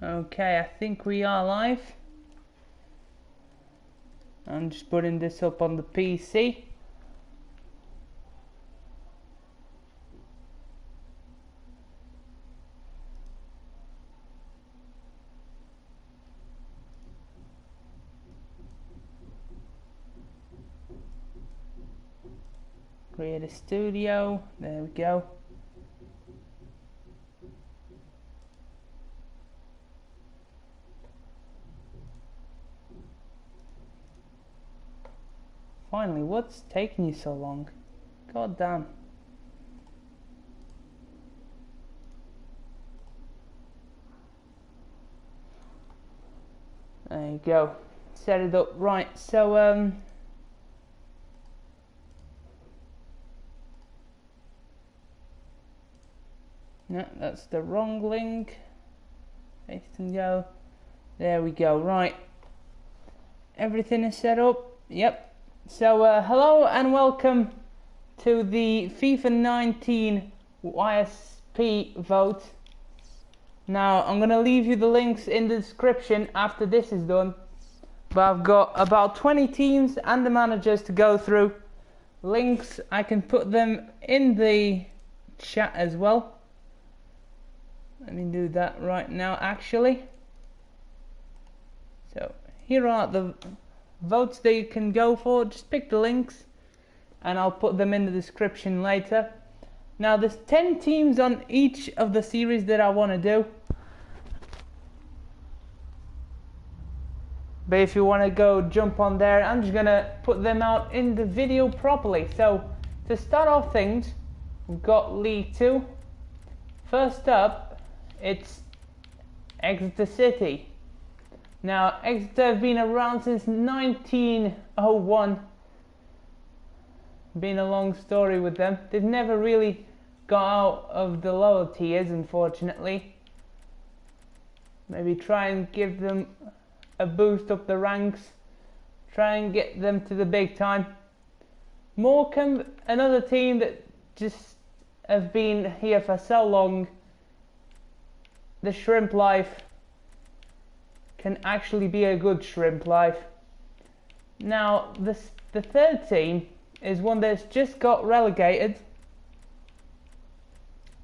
Okay, I think we are live. I'm just putting this up on the PC. Create a studio. There we go. Finally, what's taking you so long? God damn. There you go. Set it up right. So no, that's the wrong link. Paste and go. There we go. Right. Everything is set up. Yep. So hello and welcome to the FIFA 19 YSP vote. Now I'm going to leave you the links in the description after this is done. But I've got about 20 teams and the managers to go through. Links, I can put them in the chat as well. Let me do that right now actually. So here are the votes that you can go for. Just pick the links and I'll put them in the description later. Now there's 10 teams on each of the series that I want to do. But if you want to go jump on there, I'm just going to put them out in the video properly. So to start off things, we've got League 2. First up, it's Exeter City. Now, Exeter have been around since 1901. Been a long story with them. They've never really got out of the lower tiers, unfortunately. Maybe try and give them a boost up the ranks. Try and get them to the big time. Morecambe, another team that just have been here for so long. The shrimp life can actually be a good shrimp life. Now the third team is one that's just got relegated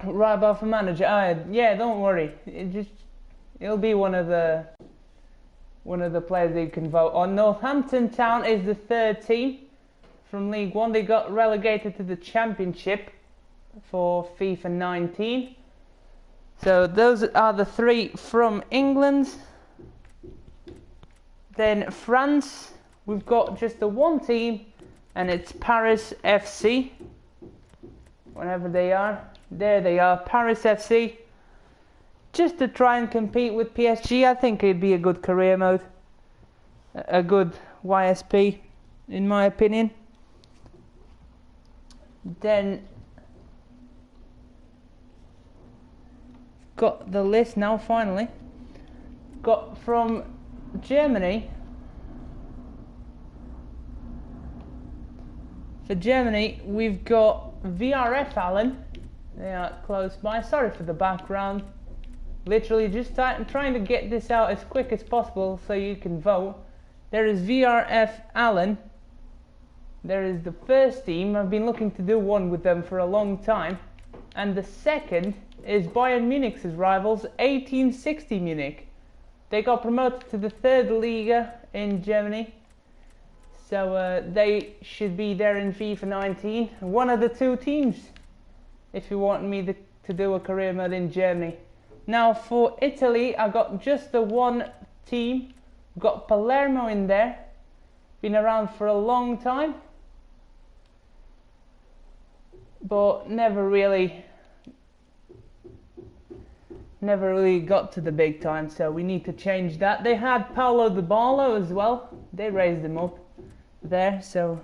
right above the manager. Yeah, don't worry, it'll be one of the players that you can vote on. Northampton Town is the third team from League 1. They got relegated to the Championship for FIFA 19. So those are the three from England. Then France, we've got just the one team, and it's Paris FC. Whenever they are, there they are, Paris FC. Just to try and compete with PSG, I think it'd be a good career mode, a good YSP, in my opinion. Then got the list now. Finally, got from Germany. For Germany, we've got VRF Allen. They are close by. Sorry for the background. Literally just trying to get this out as quick as possible so you can vote. There is VRF Allen. There is the first team. I've been looking to do one with them for a long time. And the second is Bayern Munich's rivals, 1860 Munich. They got promoted to the third Liga in Germany. So they should be there in FIFA 19. One of the two teams, if you want me to do a career mode in Germany. Now for Italy, I got just the one team. Got Palermo in there. Been around for a long time, but never really got to the big time, so we need to change that. They had Paulo Dybala as well. They raised him up there, so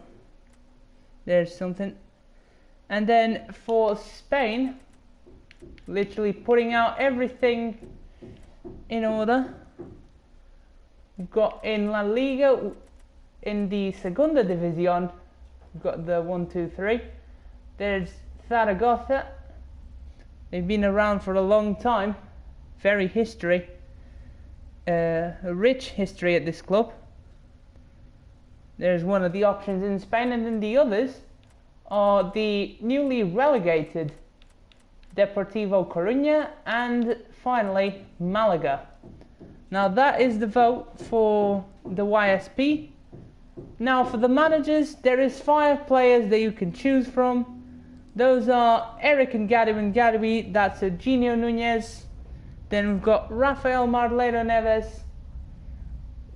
there's something. And then for Spain, literally putting out everything in order. We've got in La Liga, in the Segunda División, we've got the 1, 2, 3. There's Zaragoza. They've been around for a long time. Very history. a rich history at this club. There's one of the options in Spain, and then the others are the newly relegated Deportivo Coruña and finally Malaga. Now that is the vote for the YSP. Now for the managers, there is 5 players that you can choose from. Those are Eric Ngadawi, that's Eugenio Nunez. Then we've got Rafael Marlero Neves.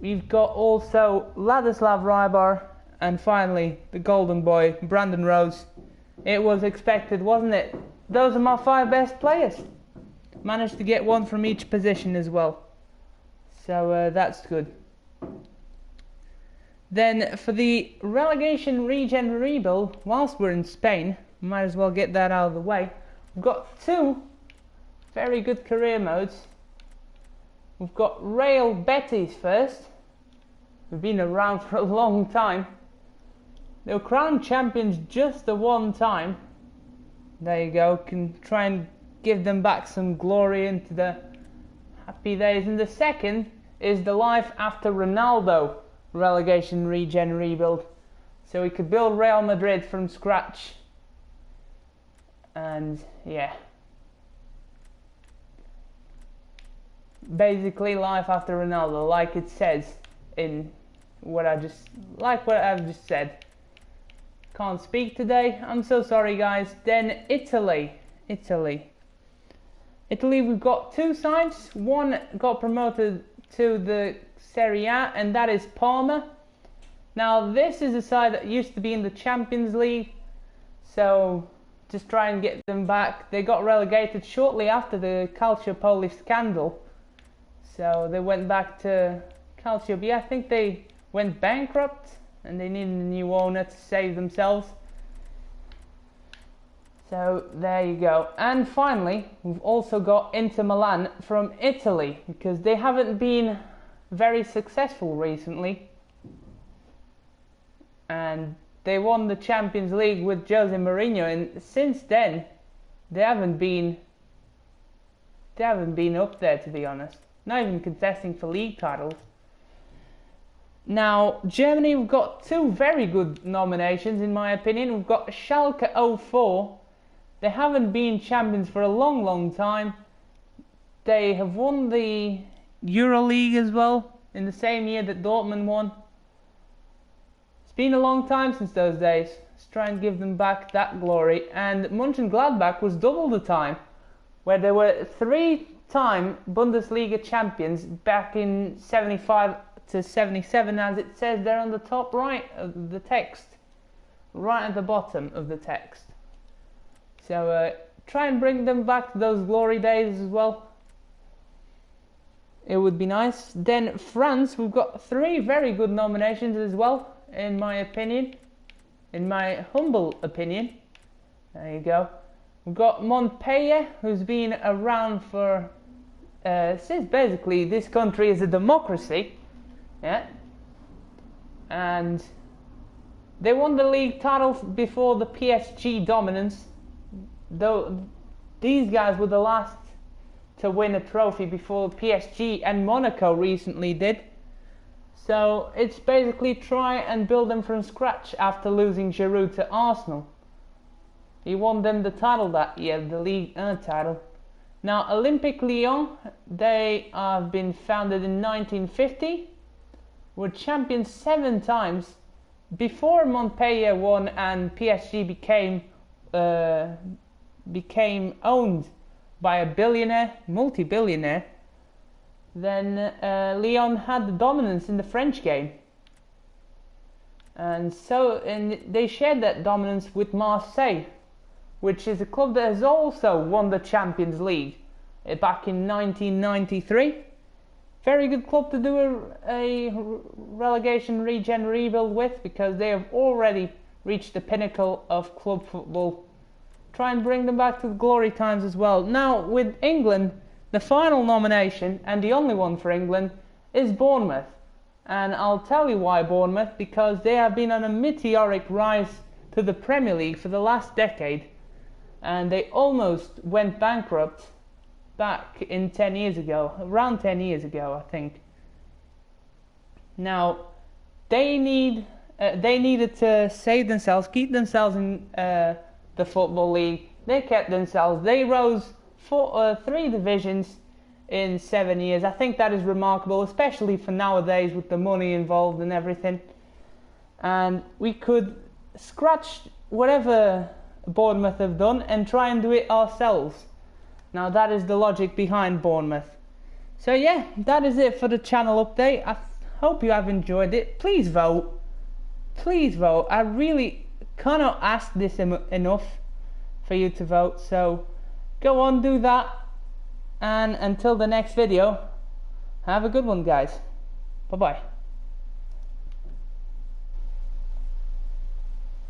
We've got also Ladislav Rybar, and finally the golden boy, Brandon Rose. It was expected, wasn't it? Those are my 5 best players. Managed to get one from each position as well. So that's good. Then for the relegation regen rebuild, whilst we're in Spain, might as well get that out of the way. We've got 2 very good career modes. We've got Real Betis first. We've been around for a long time. They were crowned champions just the one time. There you go, can try and give them back some glory into the happy days. And the second is the life after Ronaldo relegation regen rebuild. So we could build Real Madrid from scratch. And yeah. Basically life after Ronaldo, like it says in what I've just said. Can't speak today, I'm so sorry guys. Then Italy, we've got 2 sides. One got promoted to the Serie A, and that is Parma. Now this is a side that used to be in the Champions League, so just try and get them back. They got relegated shortly after the Calciopoli scandal, so they went back to Calcio B. I think they went bankrupt and they needed a new owner to save themselves. So there you go. And finally, we've also got Inter Milan from Italy, because they haven't been very successful recently. And they won the Champions League with Jose Mourinho, and since then they haven't been up there, to be honest. Not even contesting for league titles. Now, Germany, we've got 2 very good nominations in my opinion. We've got Schalke 04. They haven't been champions for a long time. They have won the EuroLeague as well in the same year that Dortmund won. It's been a long time since those days. Let's try and give them back that glory. And Mönchengladbach was double the time, where they were 3-time Bundesliga champions back in 75 to 77, as it says there on the top right of the text, right at the bottom of the text. So try and bring them back to those glory days as well. It would be nice. Then France, we've got 3 very good nominations as well, in my opinion, in my humble opinion. There you go. We've got Montpellier, who's been around for since basically this country is a democracy. Yeah, and they won the league title before the PSG dominance, though these guys were the last to win a trophy before PSG and Monaco recently did. So it's basically try and build them from scratch after losing Giroud to Arsenal. He won them the title that year, the Ligue 1 title. Now Olympique Lyon, they have been founded in 1950. Were champions 7 times before Montpellier won and PSG became owned by a billionaire, multi-billionaire. Then Lyon had the dominance in the French game, and they shared that dominance with Marseille, which is a club that has also won the Champions League back in 1993. Very good club to do a relegation regen rebuild with, because they have already reached the pinnacle of club football. Try and bring them back to the glory times as well. Now with England, the final nomination, and the only one for England, is Bournemouth. And I'll tell you why Bournemouth, because they have been on a meteoric rise to the Premier League for the last decade, and they almost went bankrupt back in 10 years ago, around 10 years ago, I think. Now, they needed to save themselves, keep themselves in the Football League. They kept themselves. They rose 3 divisions in 7 years. I think that is remarkable, especially for nowadays with the money involved and everything. And we could scratch whatever Bournemouth have done and try and do it ourselves. Now that is the logic behind Bournemouth. So yeah, that is it for the channel update. I hope you have enjoyed it. Please vote. Please vote. I really cannot ask this enough for you to vote. So go on, do that. And until the next video, have a good one, guys. Bye bye.